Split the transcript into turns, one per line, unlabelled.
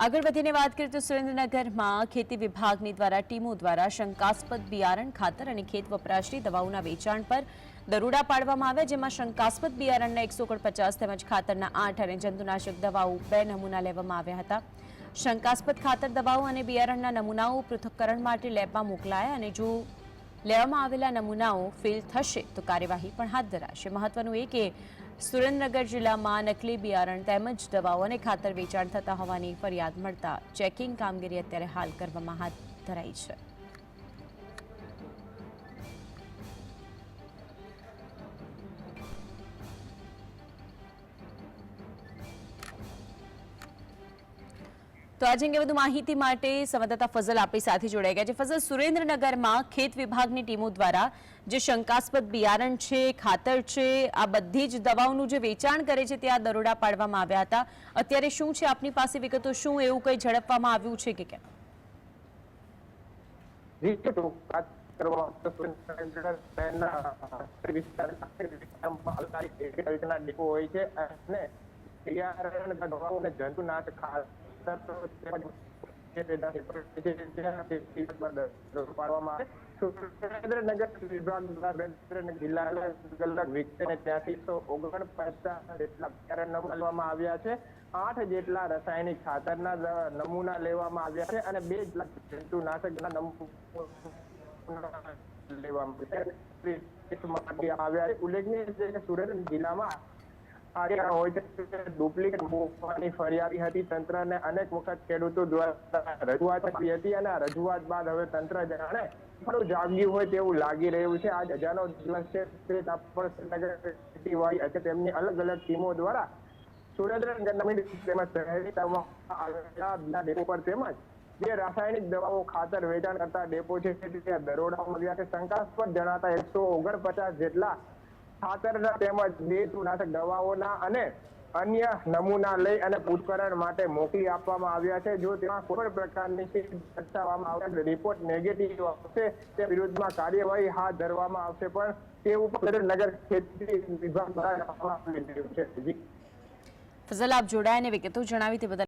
આગળ વધીને વાત કરીએ તો સુરેન્દ્રનગરમાં ખેતી વિભાગની દ્વારા ટીમો દ્વારા શંકાસ્પદ બિયારણ ખાતર અને ખેત વપરાશની દવાઓના વેચાણ પર દરોડા પાડવામાં આવ્યા, જેમાં શંકાસ્પદ બિયારણના 149 તેમજ ખાતરના 8 અને જંતુનાશક દવાઓ 2 નમૂના લેવામાં આવ્યા હતા। શંકાસ્પદ ખાતર દવાઓ અને બિયારણના નમૂનાઓ પૃથક્કરણ માટે લેબમાં મોકલાયા અને જો લેવામાં આવેલા નમૂનાઓ ફેલ થશે તો કાર્યવાહી પણ હાથ ધરાશે। મહત્વનું એ કે સુરેન્દ્રનગર જિલ્લામાં નકલી બિયારણ તેમજ દવાઓ અને ખાતર વેચાણ થતા હોવાની ફરિયાદ મળતા ચેકિંગ કામગીરી અત્યારે હાલ કરવામાં હાથ ધરાઈ છે। તો आज अंगे વધુ માહિતી માટે સંવાદદાતા ફઝલ આપણી સાથે જોડાઈ ગયા છે। ફઝલ, સુરેન્દ્રનગરમાં ખેત વિભાગની ટીમો દ્વારા જે શંકાસ્પદ બિયારણ છે, ખાતર છે, આ બધી જ દવાઓનું જે વેચાણ કરે છે ત્યાં દરોડા પાડવામાં આવ્યા હતા। અત્યારે શું છે આપની પાસે વિગતો? શું એવું કંઈ ઝડપવામાં આવ્યું છે કે કેમ?
સુરેન્દ્રનગર વિભાગ જિલ્લાના અલગ વિકસીને 349 જેટલા બિયારણ નમૂના આવ્યા છે। 8 જેટલા રાસાયણિક ખાતરના નમૂના લેવામાં આવ્યા છે અને 2 જેટલા જંતુનાશકના નમૂના લેવામાં આવ્યા છે। ઉલ્લેખનીય છે કે સુરેન્દ્રનગર જિલ્લામાં ડુપ્લિકેટ મોકલવાની ફરિયાદ હતી। તંત્રને અનેક વખત ખેડૂતો દ્વારા રજૂઆત કરી હતી અને આ રજૂઆત બાદ હવે તંત્ર જાણે થોડું જાગ્યું હોય તેવું લાગી રહ્યું છે। આજ હજારનો દિવસ છે તેમની અલગ અલગ ટીમો દ્વારા સુરેન્દ્રનગર તેમજ ડેપો પર તેમજ જે રાસાયણિક દવાઓ ખાતર વેચાણ કરતા ડેપો છે ત્યાં દરોડા મળ્યા છે। શંકાસ્પદ જણાતા 149 જેટલા ખાતરના તેમજ જંતુનાશક દવાઓના અને અન્ય નમૂના લઈ અને પૃથ્થકરણ માટે મોકલી આપવામાં આવ્યા છે। જો તેમાં કોઈ પ્રકારની દર્શાવવામાં આવશે રિપોર્ટ નેગેટિવ આવશે તે વિરુદ્ધમાં કાર્યવાહી હાથ ધરવામાં આવશે, પણ તે ઉપર નગર ખેતી વિભાગ દ્વારા
ફઝલ, આપ જોડાયા અને વિગતો જણાવી તે બદલ